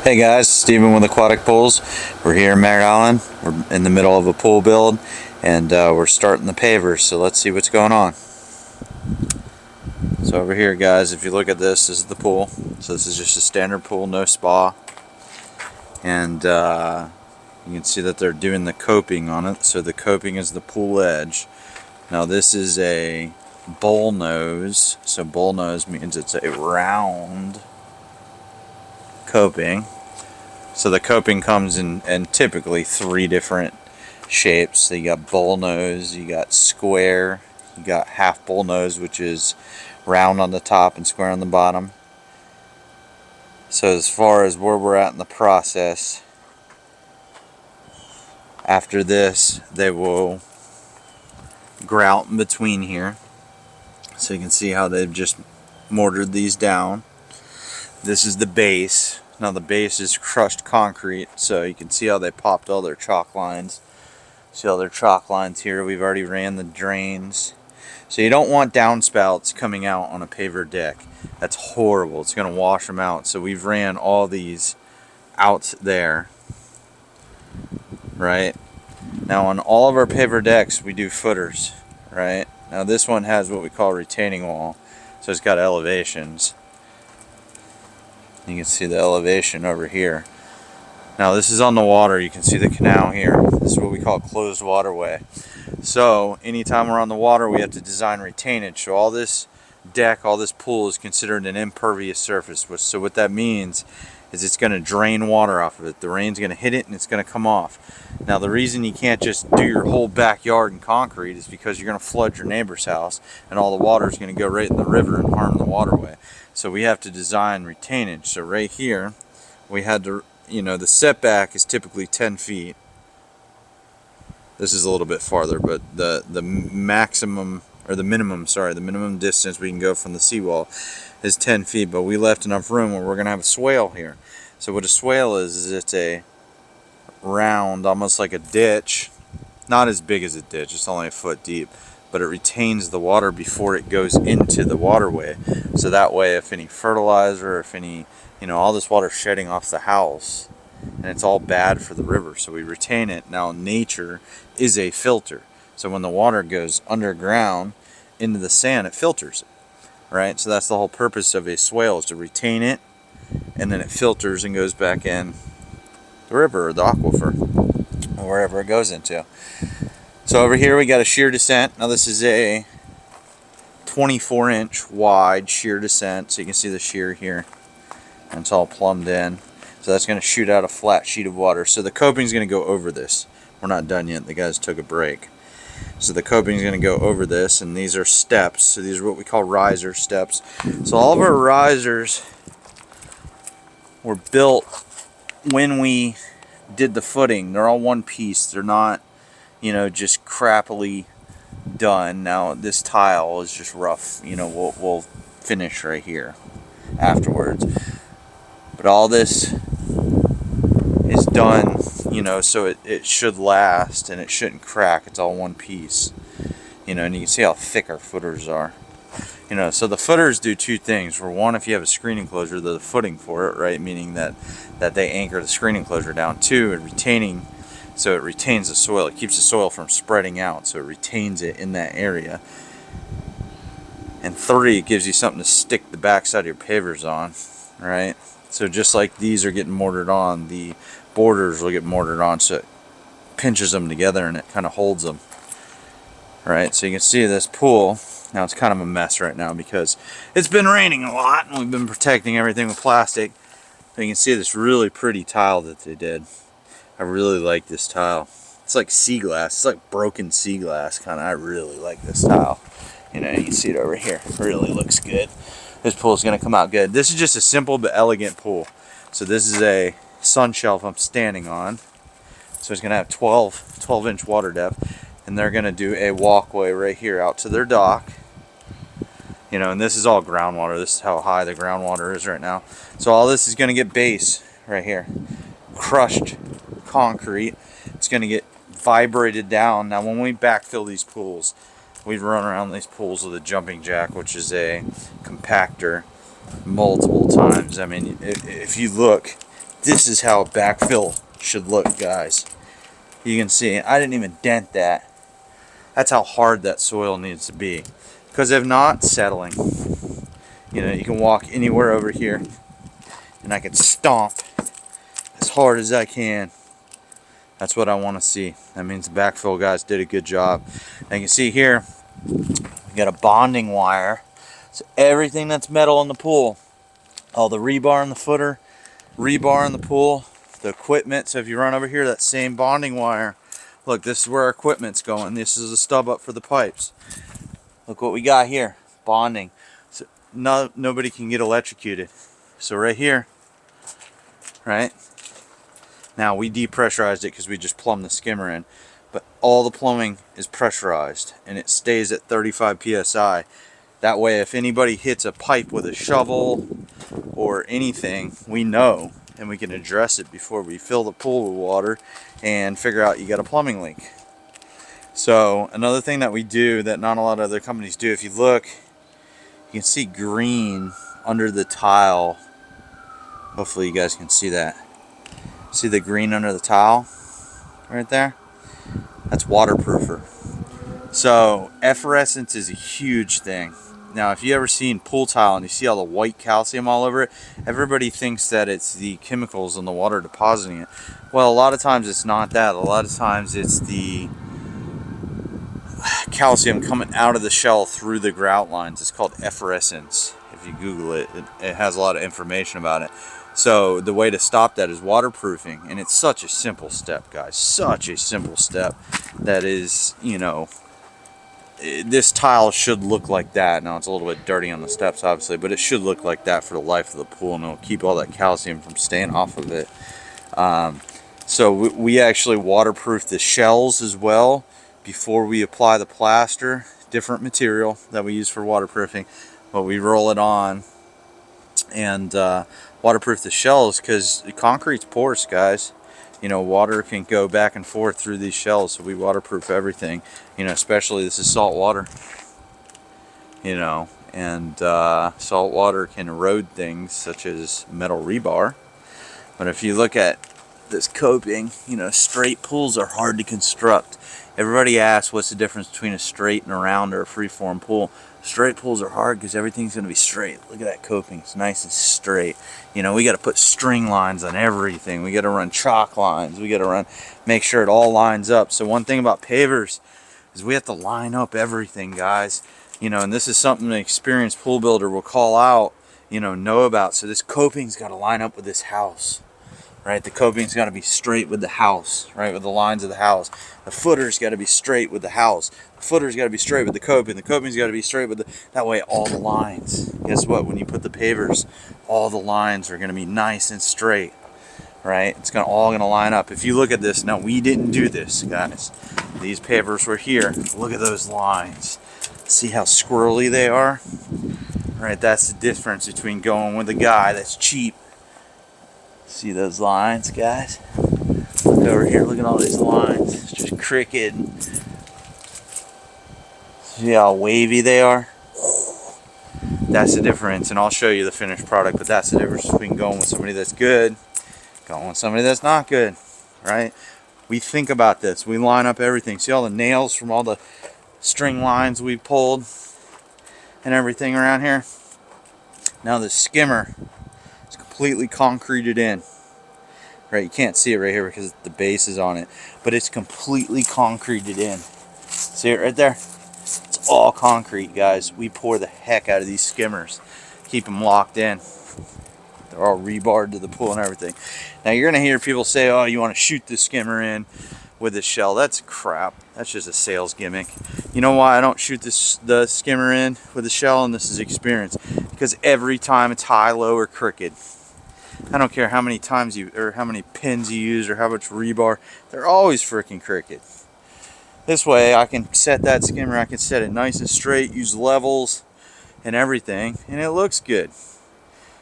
Hey guys, Steven with Aquatic Pools. We're here in Merritt Island. We're in the middle of a pool build and we're starting the pavers, so let's see what's going on. So over here guys, if you look at this is the pool. So this is just a standard pool, no spa. And you can see that they're doing the coping on it. So the coping is the pool edge. Now this is a bowl nose. So bowl nose means it's a round coping. So the coping comes in typically three different shapes. So you got bowl nose, you got square, you got half bowl nose, which is round on the top and square on the bottom. So as far as where we're at in the process, after this they will grout in between here. So you can see how they've just mortared these down. This is the base. Now the base is crushed concrete, so you can see how they popped all their chalk lines. See all their chalk lines here. We've already ran the drains. So you don't want downspouts coming out on a paver deck. That's horrible. It's going to wash them out. So we've ran all these out there. Right? Now on all of our paver decks we do footers. Right? Now this one has what we call retaining wall. So it's got elevations. You can see the elevation over here. Now this is on the water. You can see the canal here. This is what we call closed waterway. So anytime we're on the water we have to design retainage. So all this deck, all this pool is considered an impervious surface. So what that means is it's going to drain water off of it. The rain's going to hit it and it's going to come off. Now the reason you can't just do your whole backyard in concrete is because you're going to flood your neighbor's house and all the water is going to go right in the river and harm the waterway. So we have to design retainage. So right here we had to, the setback is typically 10 feet. This is a little bit farther, but the maximum, or the minimum distance we can go from the seawall is 10 feet, but we left enough room where we're going to have a swale here. So what a swale is it's a round, almost like a ditch, not as big as a ditch, it's only a foot deep, but it retains the water before it goes into the waterway. So that way if any fertilizer, if any, all this water shedding off the house, and it's all bad for the river, so we retain it. Now nature is a filter, so when the water goes underground into the sand it filters it. Right, so that's the whole purpose of a swale, is to retain it, and then it filters and goes back in the river or the aquifer, or wherever it goes into. So over here we got a shear descent. Now this is a 24-inch wide shear descent, so you can see the shear here, and it's all plumbed in. So that's going to shoot out a flat sheet of water. So the coping is going to go over this. We're not done yet. The guys took a break. So the coping is going to go over this, and these are steps. So these are what we call riser steps. So all of our risers were built when we did the footing. They're all one piece. They're not, just crappily done. Now this tile is just rough. We'll finish right here afterwards. But all this is done, so it should last and it shouldn't crack. It's all one piece, and you can see how thick our footers are. So the footers do two things. For one, if you have a screen enclosure, they're the footing for it, right? Meaning that they anchor the screen enclosure down. Two, so it retains the soil. It keeps the soil from spreading out, so it retains it in that area. And three, it gives you something to stick the backside of your pavers on, right? So just like these are getting mortared on, the borders will get mortared on, so it pinches them together and it kind of holds them. Right, so you can see this pool. Now it's kind of a mess right now because it's been raining a lot and we've been protecting everything with plastic. So you can see this really pretty tile that they did. I really like this tile. It's like sea glass. It's like broken sea glass kind of. I really like this tile. You can see it over here. It really looks good. This pool is going to come out good. This is just a simple but elegant pool. So this is a sun shelf I'm standing on. So it's going to have 12-inch water depth. And they're going to do a walkway right here out to their dock. And this is all groundwater. This is how high the groundwater is right now. So all this is going to get base right here. Crushed concrete. It's going to get vibrated down. Now when we backfill these pools, we run around these pools with a jumping jack, which is a compactor, multiple times. I mean, if you look This is how a backfill should look, guys. You can see I didn't even dent that. That's how hard that soil needs to be, because if not, settling. You know, you can walk anywhere over here and I can stomp as hard as I can. That's what I want to see. That means the backfill guys did a good job. And you can see here, we got a bonding wire. So everything that's metal in the pool, all the rebar in the footer, rebar in the pool, the equipment. So if you run over here, that same bonding wire, look, this is where our equipment's going. This is a stub up for the pipes. Look what we got here, bonding. So nobody can get electrocuted. So right here, right? Now we depressurized it because we just plumbed the skimmer in, but all the plumbing is pressurized and it stays at 35 psi. That way if anybody hits a pipe with a shovel or anything, we know and we can address it before we fill the pool with water and figure out you got a plumbing leak. So another thing that we do that not a lot of other companies do, if you look, you can see green under the tile. Hopefully you guys can see that. See the green under the tile right there? That's waterproofer. So effervescence is a huge thing. Now if you ever seen pool tile and you see all the white calcium all over it, everybody thinks that it's the chemicals in the water depositing it. Well, a lot of times it's not that. A lot of times it's the calcium coming out of the shell through the grout lines. It's called effervescence. If you Google it, it has a lot of information about it. So the way to stop that is waterproofing, and it's such a simple step, guys. Such a simple step that is, you know, this tile should look like that. Now it's a little bit dirty on the steps, obviously, but it should look like that for the life of the pool, and it'll keep all that calcium from staying off of it. So we actually waterproof the shells as well before we apply the plaster. Different material that we use for waterproofing, but we roll it on and waterproof the shells because concrete's porous, guys. You know, water can go back and forth through these shells, so we waterproof everything. You know, especially this is salt water. You know, and salt water can erode things such as metal rebar. But if you look at this coping, you know, straight pools are hard to construct. Everybody asks what's the difference between a straight and a round or a free-form pool. Straight pools are hard because everything's going to be straight. Look at that coping. It's nice and straight. You know, we got to put string lines on everything. We got to run chalk lines. We got to make sure it all lines up. So one thing about pavers is we have to line up everything, guys. You know, and this is something an experienced pool builder will call out, you know about. So this coping's got to line up with this house. Right, the coping's got to be straight with the house, right, with the lines of the house. The footer's got to be straight with the house. The footer's got to be straight with the coping. The coping's got to be straight with the, that way all the lines. Guess what? When you put the pavers, all the lines are going to be nice and straight, right? It's all going to line up. If you look at this, now we didn't do this, guys. These pavers were here. Look at those lines. See how squirrely they are? Right, that's the difference between going with a guy that's cheap. See those lines, guys? Look over here, look at all these lines. It's just cricket. See how wavy they are? That's the difference, and I'll show you the finished product, but that's the difference between going with somebody that's good, going with somebody that's not good, right? We think about this. We line up everything. See all the nails from all the string lines we pulled and everything around here? Now the skimmer is completely concreted in. Right, you can't see it right here because the base is on it, but it's completely concreted in. See it right there? It's all concrete, guys. We pour the heck out of these skimmers, keep them locked in. They're all rebarred to the pool and everything. Now you're gonna hear people say, "Oh, you want to shoot the skimmer in with the shell?" That's crap. That's just a sales gimmick. You know why I don't shoot the skimmer in with the shell? And this is experience, because every time it's high, low, or crooked. I don't care how many times or how many pins you use or how much rebar, they're always freaking crooked. This way I can set that skimmer, I can set it nice and straight, use levels and everything, and it looks good.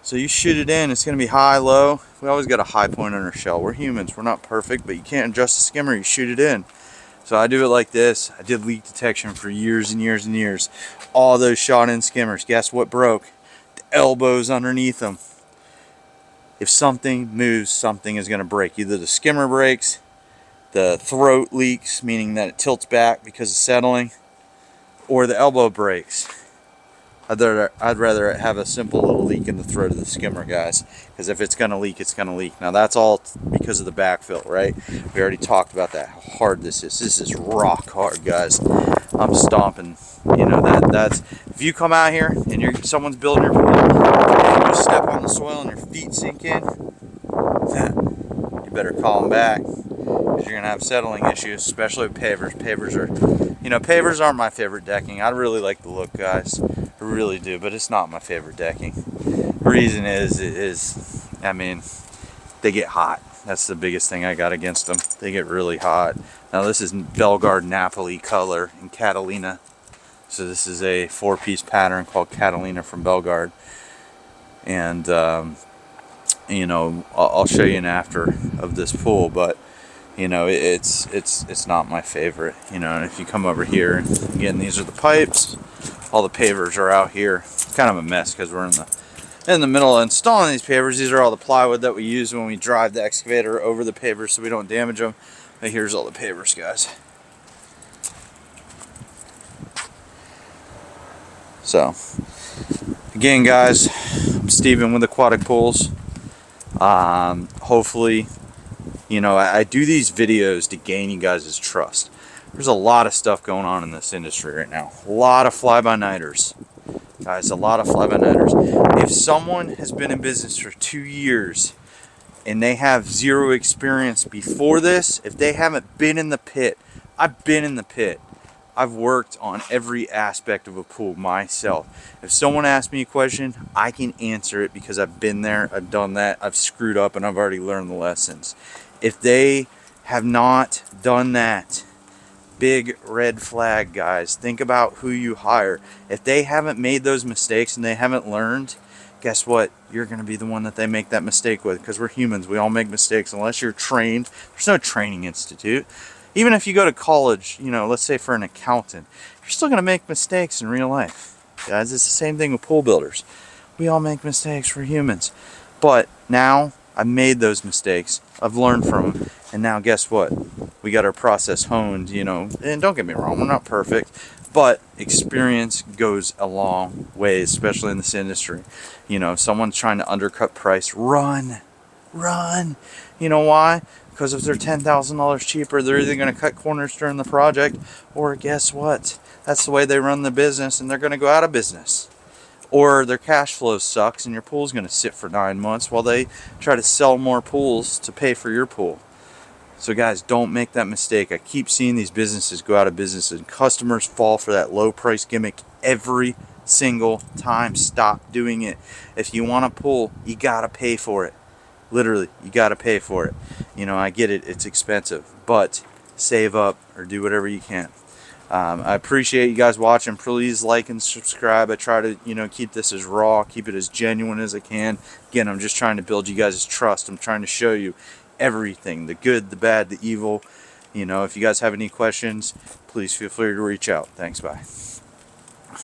So you shoot it in, it's going to be high, low. We always got a high point on our shell. We're humans, we're not perfect, but you can't adjust the skimmer, you shoot it in. So I do it like this. I did leak detection for years and years and years. All those shot in skimmers, guess what broke? The elbows underneath them. if something moves, something is going to break. Either the skimmer breaks, the throat leaks, meaning that it tilts back because of settling, or the elbow breaks. I'd rather have a simple little leak in the throat of the skimmer, guys, because if it's going to leak, it's going to leak. Now that's all because of the backfill, right? We already talked about that, how hard this is. This is rock hard, guys. I'm stomping, you know, that's if you come out here and someone's building your pool and you step on the soil and your feet sink in, you better call them back, because you're gonna have settling issues, especially with pavers. Pavers aren't my favorite decking. I really like the look, guys, I really do, but it's not my favorite decking. The reason is I mean, they get hot. That's the biggest thing I got against them. They get really hot. Now this is Belgard Napoli color in Catalina. So this is a 4-piece pattern called Catalina from Belgard. And you know, I'll show you an after of this pool, but you know, it's not my favorite. You know, and if you come over here, again, these are the pipes. All the pavers are out here. It's kind of a mess because we're in the middle of installing these pavers. These are all the plywood that we use when we drive the excavator over the pavers so we don't damage them. But here's all the pavers, guys. So, again, guys, I'm Steven with Aquatic Pools. Hopefully, you know, I do these videos to gain you guys' trust. There's a lot of stuff going on in this industry right now. A lot of fly-by-nighters. Guys, a lot of fly-by-nighters. If someone has been in business for 2 years and they have zero experience before this, if they haven't been in the pit, I've been in the pit. I've worked on every aspect of a pool myself. If someone asks me a question, I can answer it because I've been there, I've done that, I've screwed up, and I've already learned the lessons. If they have not done that, big red flag, guys. Think about who you hire. If they haven't made those mistakes and they haven't learned, guess what? You're going to be the one that they make that mistake with, because we're humans. We all make mistakes unless you're trained. There's no training institute. Even if you go to college, you know, let's say for an accountant, you're still going to make mistakes in real life. Guys, it's the same thing with pool builders. We all make mistakes. We're humans. But now I've made those mistakes. I've learned from them. And now guess what? We got our process honed, you know. And don't get me wrong, we're not perfect. But experience goes a long way, especially in this industry. You know, if someone's trying to undercut price, run. You know why? Because if they're $10,000 cheaper, they're either going to cut corners during the project, or guess what? That's the way they run the business, and they're going to go out of business. Or their cash flow sucks, and your pool's going to sit for 9 months while they try to sell more pools to pay for your pool. So guys, don't make that mistake. I keep seeing these businesses go out of business, and customers fall for that low price gimmick every single time. Stop doing it. If you want a pool, you got to pay for it. Literally, you got to pay for it. You know, I get it, it's expensive, but save up or do whatever you can. I appreciate you guys watching. Please like and subscribe. I try to, you know, keep this as raw, keep it as genuine as I can. Again, I'm just trying to build you guys' trust. I'm trying to show you everything, the good, the bad, the evil. You know, if you guys have any questions, please feel free to reach out. Thanks, bye.